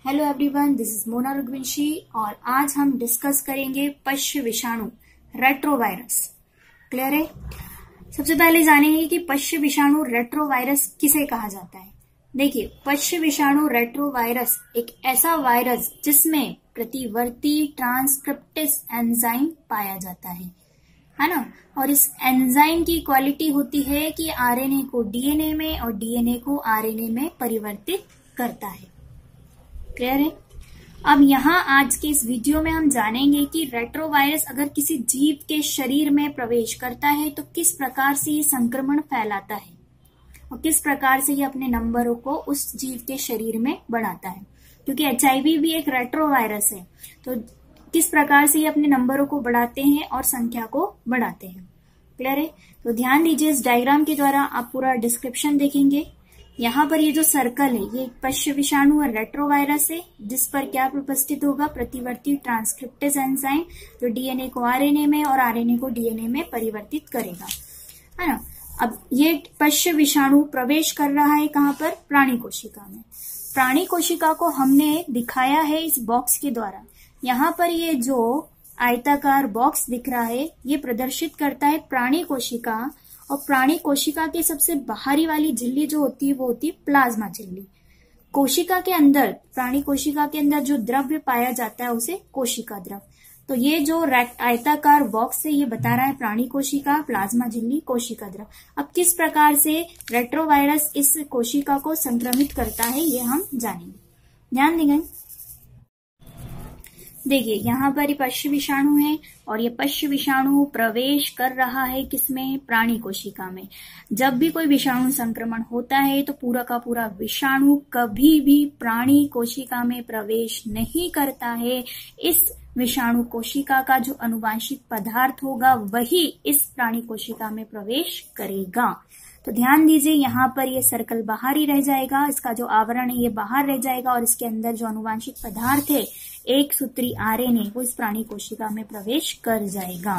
Hello everyone, this is Mona Raghuvanshi और आज हम डिस्कस करेंगे पश्य विषाणु रेट्रोवायरस। क्लियर है? सबसे पहले जानेंगे कि पश्य विषाणु रेट्रोवायरस किसे कहा जाता है। देखिए, पश्य विषाणु रेट्रोवायरस एक ऐसा वायरस जिसमें प्रतिवर्ती ट्रांसक्रिप्टेस एंजाइम पाया जाता है ना। और इस एंजाइम की क्वालिटी होती है कि आरएनए को डीएनए में और डीएनए को आरएनए में परिवर्तित करता है। क्लियर है? अब यहाँ आज के इस वीडियो में हम जानेंगे कि रेट्रोवायरस अगर किसी जीव के शरीर में प्रवेश करता है तो किस प्रकार से ये संक्रमण फैलाता है और किस प्रकार से ये अपने नंबरों को उस जीव के शरीर में बढ़ाता है। क्योंकि एचआईवी भी एक रेट्रोवायरस है, तो किस प्रकार से ये अपने नंबरों को बढ़ाते हैं और संख्या को बढ़ाते हैं। क्लियर है? तो ध्यान दीजिए, इस डायग्राम के द्वारा आप पूरा डिस्क्रिप्शन देखेंगे। यहाँ पर ये जो सर्कल है ये पश्य विषाणु और रेट्रोवायरस है, जिस पर क्या उपस्थित होगा, प्रतिवर्ती ट्रांसक्रिप्टेस एंजाइम जो डीएनए को आरएनए में और आरएनए को डीएनए में परिवर्तित करेगा, है ना। अब ये पश्य विषाणु प्रवेश कर रहा है कहाँ पर? प्राणी कोशिका में। प्राणी कोशिका को हमने दिखाया है इस बॉक्स के द्वारा। यहाँ पर ये जो आयताकार बॉक्स दिख रहा है ये प्रदर्शित करता है प्राणी कोशिका, और प्राणी कोशिका के सबसे बाहरी वाली झिल्ली जो होती है वो होती है प्लाज्मा झिल्ली। कोशिका के अंदर, प्राणी कोशिका के अंदर जो द्रव्य पाया जाता है उसे कोशिका द्रव। तो ये जो आयताकार बॉक्स है ये बता रहा है प्राणी कोशिका, प्लाज्मा झिल्ली, कोशिका द्रव। अब किस प्रकार से रेट्रोवायरस इस कोशिका को संक्रमित करता है ये हम जानेंगे। ध्यान देंगे। देखिए, यहाँ पर ये पश्य विषाणु है और ये पश्य विषाणु प्रवेश कर रहा है किसमें? प्राणी कोशिका में। जब भी कोई विषाणु संक्रमण होता है तो पूरा का पूरा विषाणु कभी भी प्राणी कोशिका में प्रवेश नहीं करता है। इस विषाणु कोशिका का जो अनुवांशिक पदार्थ होगा वही इस प्राणी कोशिका में प्रवेश करेगा। तो ध्यान दीजिए, यहाँ पर ये सर्कल बाहर ही रह जाएगा, इसका जो आवरण है ये बाहर रह जाएगा और इसके अंदर जो अनुवांशिक पदार्थ है एक सूत्री आरएनए वो इस प्राणी कोशिका में प्रवेश कर जाएगा।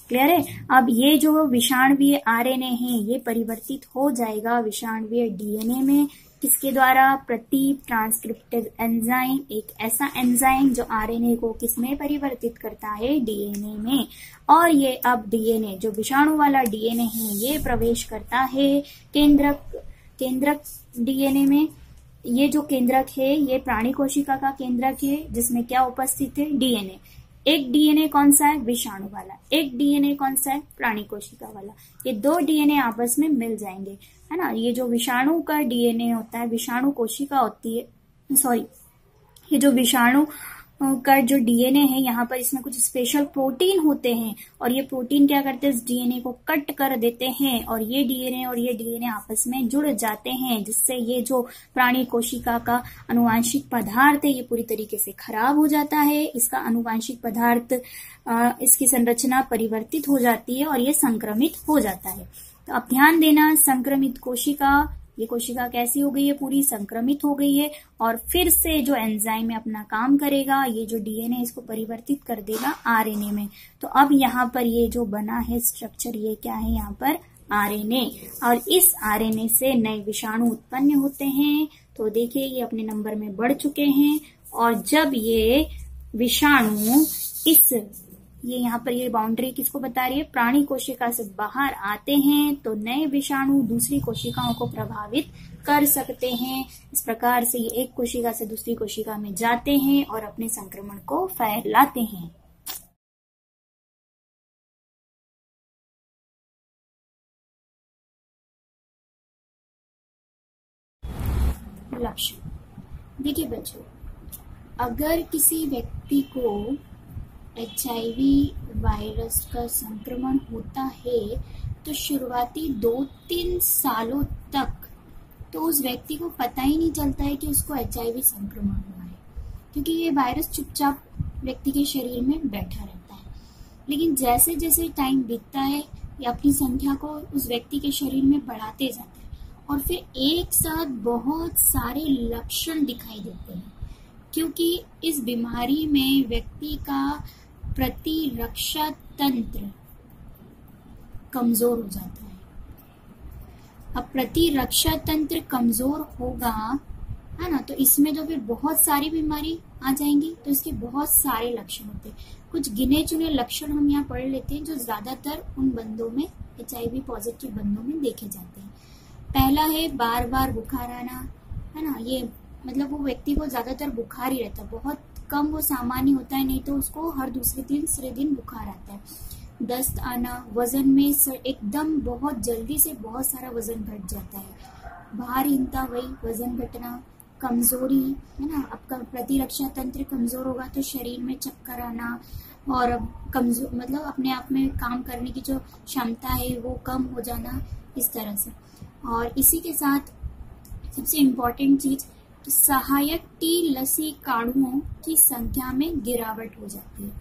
क्लियर है? अब ये जो विषाणुवीय आरएनए है ये परिवर्तित हो जाएगा विषाणुवीय डीएनए में। किसके द्वारा? प्रति ट्रांसक्रिप्टेस एंजाइम, एक ऐसा एंजाइम जो आरएनए को किसमें परिवर्तित करता है? डीएनए में। और ये अब डीएनए, जो विषाणु वाला डीएनए है ये प्रवेश करता है केंद्रक डीएनए में। ये जो केंद्रक है ये प्राणी कोशिका का केंद्रक है जिसमें क्या उपस्थित है? डीएनए। एक डीएनए कौन सा है? विषाणु वाला। एक डीएनए कौन सा है? प्राणी कोशिका वाला। ये दो डीएनए आपस में मिल जाएंगे, है ना। ये जो विषाणु का डीएनए होता है, विषाणु कोशिका होती है, ये जो विषाणु का जो डीएनए है यहाँ पर इसमें कुछ स्पेशल प्रोटीन होते हैं और ये प्रोटीन क्या करते हैं? इस डीएनए को कट कर देते हैं और ये डीएनए आपस में जुड़ जाते हैं, जिससे ये जो प्राणी कोशिका का अनुवांशिक पदार्थ है ये पूरी तरीके से खराब हो जाता है। इसका अनुवांशिक पदार्थ, इसकी संरचना परिवर्तित हो जाती है और ये संक्रमित हो जाता है। तो अब ध्यान देना, संक्रमित कोशिका, ये कोशिका कैसी हो गई है? पूरी संक्रमित हो गई है और फिर से जो एंजाइम है अपना काम करेगा, ये जो डीएनए इसको परिवर्तित कर देगा आरएनए में। तो अब यहाँ पर ये जो बना है स्ट्रक्चर ये क्या है? यहाँ पर आरएनए, और इस आरएनए से नए विषाणु उत्पन्न होते हैं। तो देखिए ये अपने नंबर में बढ़ चुके हैं और जब ये विषाणु ये यहाँ पर ये बाउंड्री किसको बता रही है? प्राणी कोशिका से बाहर आते हैं तो नए विषाणु दूसरी कोशिकाओं को प्रभावित कर सकते हैं। इस प्रकार से ये एक कोशिका से दूसरी कोशिका में जाते हैं और अपने संक्रमण को फैलाते हैं। लक्षण देखिए बच्चों, अगर किसी व्यक्ति को एचआईवी वायरस का संक्रमण होता है तो शुरुआती 2-3 सालों तक तो उस व्यक्ति को पता ही नहीं चलता है कि उसको एचआईवी संक्रमण हुआ है, क्योंकि ये वायरस चुपचाप व्यक्ति के शरीर में बैठा रहता है। लेकिन जैसे जैसे टाइम बीतता है ये अपनी संख्या को उस व्यक्ति के शरीर में बढ़ाते जाता है और फिर एक साथ बहुत सारे लक्षण दिखाई देते हैं, क्योंकि इस बीमारी में व्यक्ति का प्रतिरक्षा तंत्र कमजोर हो जाता है। अब प्रतिरक्षा तंत्र कमजोर होगा है ना। तो इसमें तो फिर बहुत सारी बीमारी आ जाएंगी, तो इसके बहुत सारे लक्षण होते हैं। कुछ गिने चुने लक्षण हम यहाँ पढ़ लेते हैं जो ज्यादातर उन बंदों में, HIV पॉजिटिव बंदों में देखे जाते हैं। पहला है बार बार बुखार आना, है ना। ये मतलब वो व्यक्ति को ज्यादातर बुखार ही रहता है, बहुत कम वो सामान्य होता है, नहीं तो उसको हर दूसरे तीसरे दिन बुखार आता है। दस्त आना, वजन में एकदम बहुत जल्दी से बहुत सारा वजन घट जाता है। भारहीनता, वही वजन घटना। कमजोरी, है ना, आपका प्रतिरक्षा तंत्र कमजोर होगा तो शरीर में चक्कर आना और कमजोर मतलब अपने आप में काम करने की जो क्षमता है वो कम हो जाना, इस तरह से। और इसी के साथ सबसे इम्पोर्टेंट चीज, सहायक टी लसीकाणुओं की संख्या में गिरावट हो जाती है।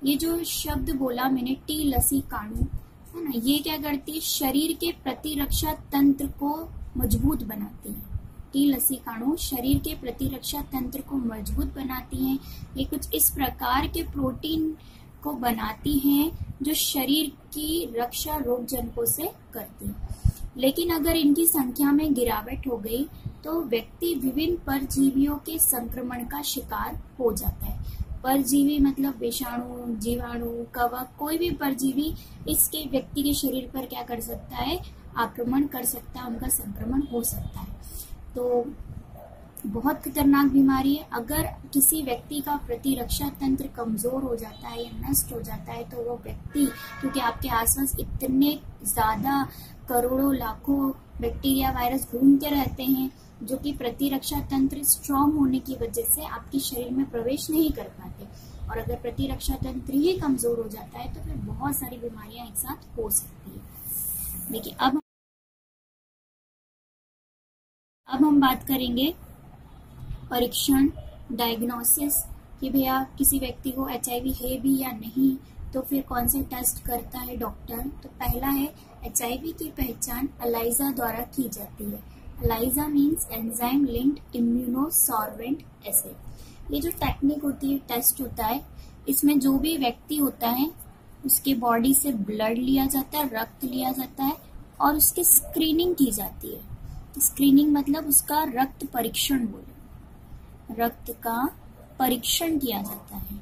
ये जो शब्द बोला मैंने टी लसीकाणु, है ना, ये क्या करती है, शरीर के प्रतिरक्षा तंत्र को मजबूत बनाती है। टी लसीकाणु शरीर के प्रतिरक्षा तंत्र को मजबूत बनाती हैं। ये कुछ इस प्रकार के प्रोटीन को बनाती हैं जो शरीर की रक्षा रोगजनकों से करती है। लेकिन अगर इनकी संख्या में गिरावट हो गई तो व्यक्ति विभिन्न परजीवियों के संक्रमण का शिकार हो जाता है। परजीवी मतलब विषाणु, जीवाणु, कवक, कोई भी परजीवी इसके व्यक्ति के शरीर पर क्या कर सकता है, आक्रमण कर सकता है, उनका संक्रमण हो सकता है। तो बहुत खतरनाक बीमारी है। अगर किसी व्यक्ति का प्रतिरक्षा तंत्र कमजोर हो जाता है या नष्ट हो जाता है तो वो व्यक्ति, क्योंकि आपके आसपास इतने ज्यादा करोड़ों लाखों बैक्टीरिया वायरस घूमते रहते हैं जो कि प्रतिरक्षा तंत्र स्ट्रांग होने की वजह से आपके शरीर में प्रवेश नहीं कर पाते। और अगर प्रतिरक्षा तंत्र ही कमजोर हो जाता है तो फिर बहुत सारी बीमारियां एक साथ हो सकती है। देखिए अब हम बात करेंगे परीक्षण, डायग्नोसिस, कि भैया किसी व्यक्ति को HIV है भी या नहीं, तो फिर कौन से टेस्ट करता है डॉक्टर। तो पहला है, HIV की पहचान एलाइजा द्वारा की जाती है। ELISA means enzyme linked immunosorbent acid. ये जो टेक्निक होती है, टेस्ट होता है, इसमें जो भी व्यक्ति होता है उसके बॉडी से ब्लड लिया जाता है, रक्त लिया जाता है और उसकी स्क्रीनिंग की जाती है। स्क्रीनिंग मतलब उसका रक्त परीक्षण, बोले रक्त का परीक्षण किया जाता है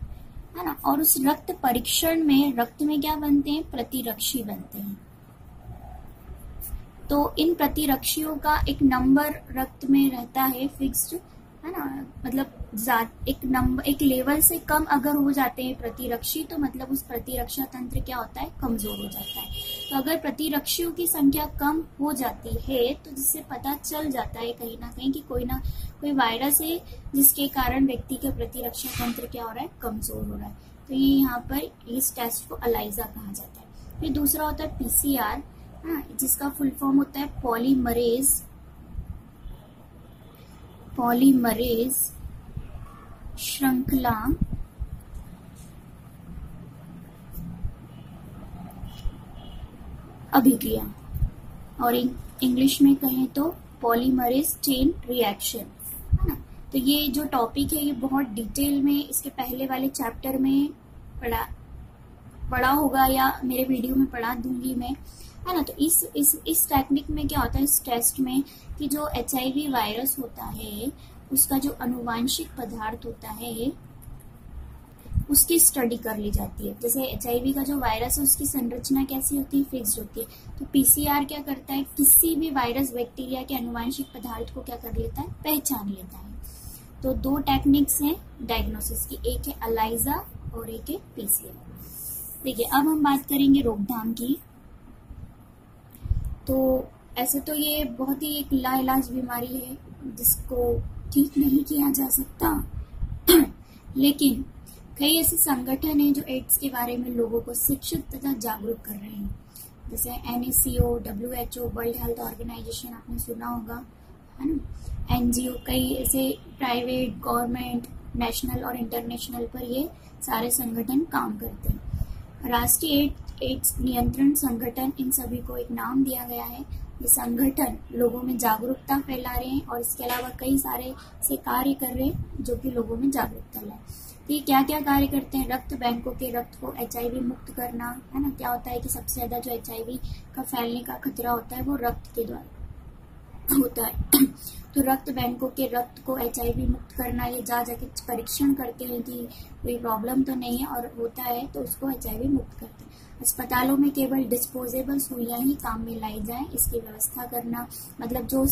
ना। और उस रक्त परीक्षण में रक्त में क्या बनते हैं, प्रतिरक्षी बनते हैं। तो इन प्रतिरक्षियों का एक नंबर रक्त में रहता है फिक्स्ड, है ना, मतलब एक लेवल से कम अगर हो जाते हैं प्रतिरक्षी तो मतलब उस प्रतिरक्षा तंत्र क्या होता है, कमजोर हो जाता है। तो अगर प्रतिरक्षियों की संख्या कम हो जाती है तो जिससे पता चल जाता है कहीं ना कहीं कि कोई वायरस है जिसके कारण व्यक्ति का प्रतिरक्षा तंत्र क्या हो रहा है, कमजोर हो रहा है। तो ये यहाँ पर इस टेस्ट को एलाइजा कहा जाता है। फिर दूसरा होता है PCR, जिसका फुल फॉर्म होता है पॉलीमरेज श्रृंखला अभिक्रिया, और इंग्लिश में कहें तो पॉलीमरेज चेन रिएक्शन, है ना। तो ये जो टॉपिक है ये बहुत डिटेल में इसके पहले वाले चैप्टर में पढ़ा होगा या मेरे वीडियो में पढ़ा दूंगी मैं, है ना। तो इस टेक्निक में क्या होता है, इस टेस्ट में, कि जो HIV वायरस होता है उसका जो अनुवांशिक पदार्थ होता है उसकी स्टडी कर ली जाती है। जैसे HIV का जो वायरस है उसकी संरचना कैसी होती है, फिक्स्ड होती है। तो PCR क्या करता है, किसी भी वायरस बैक्टीरिया के अनुवांशिक पदार्थ को क्या कर लेता है, पहचान लेता है। तो दो टेक्निक्स हैं डायग्नोसिस की, एक है एलाइजा और एक है PCR। देखिए अब हम बात करेंगे रोकथाम की। तो ऐसे तो ये बहुत ही एक लाइलाज बीमारी है जिसको ठीक नहीं किया जा सकता लेकिन कई ऐसे संगठन हैं जो एड्स के बारे में लोगों को शिक्षित तथा जागरूक कर रहे हैं, जैसे NACO, WHO, World Health Organization, आपने सुना होगा, है ना। NGO, कई ऐसे प्राइवेट, गवर्नमेंट, नेशनल और इंटरनेशनल पर ये सारे संगठन काम करते हैं। राष्ट्रीय एड्स नियंत्रण संगठन, इन सभी को एक नाम दिया गया है। ये संगठन लोगों में जागरूकता फैला रहे हैं और इसके अलावा कई सारे से कार्य कर रहे हैं जो कि लोगों में जागरूकता लाए। तो ये क्या क्या कार्य करते हैं, रक्त बैंकों के रक्त को HIV मुक्त करना, है ना। क्या होता है कि सबसे ज्यादा जो HIV का फैलने का खतरा होता है वो रक्त के द्वारा, होता है तो रक्त बैंकों के रक्त को HIV मुक्त करना, ये जाके परीक्षण करते हैं कि कोई प्रॉब्लम तो नहीं है, और होता है तो उसको HIV मुक्त करते हैं। अस्पतालों में केवल डिस्पोजेबल सुइयां ही काम में लाई जाएं, इसकी व्यवस्था करना, मतलब जो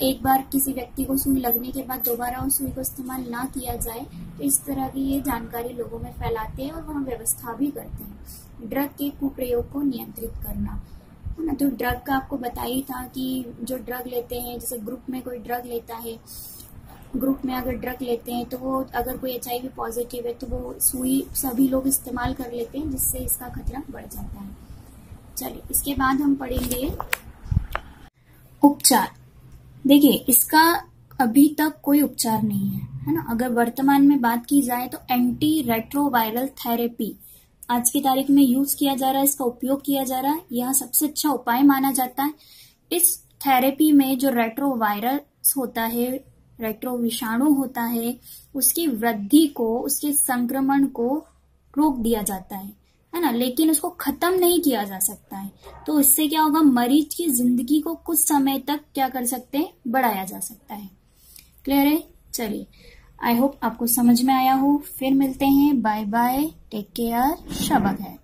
एक बार किसी व्यक्ति को सुई लगने के बाद दोबारा उस सुई को इस्तेमाल ना किया जाए, तो इस तरह की ये जानकारी लोगों में फैलाते हैं और वहाँ व्यवस्था भी करते हैं। ड्रग के कुप्रयोग को नियंत्रित करना, है ना। तो ड्रग का आपको बताई था कि जो ड्रग लेते हैं, जैसे ग्रुप में कोई ड्रग लेता है, ग्रुप में अगर ड्रग लेते हैं तो वो अगर कोई HIV पॉजिटिव है तो वो सुई सभी लोग इस्तेमाल कर लेते हैं, जिससे इसका खतरा बढ़ जाता है। चलिए इसके बाद हम पढ़ेंगे उपचार। देखिए इसका अभी तक कोई उपचार नहीं है ना। अगर वर्तमान में बात की जाए तो एंटी रेट्रोवायरल थेरेपी आज की तारीख में यूज किया जा रहा है, इसका उपयोग किया जा रहा है, यह सबसे अच्छा उपाय माना जाता है। इस थेरेपी में जो रेट्रोवायरस होता है, रेट्रो विषाणु होता है, उसकी वृद्धि को, उसके संक्रमण को रोक दिया जाता है ना, लेकिन उसको खत्म नहीं किया जा सकता है। तो इससे क्या होगा, मरीज की जिंदगी को कुछ समय तक क्या कर सकते हैं, बढ़ाया जा सकता है। क्लियर है? चलिए आई होप आपको समझ में आया हो। फिर मिलते हैं, बाय बाय, टेक केयर, शब खैर।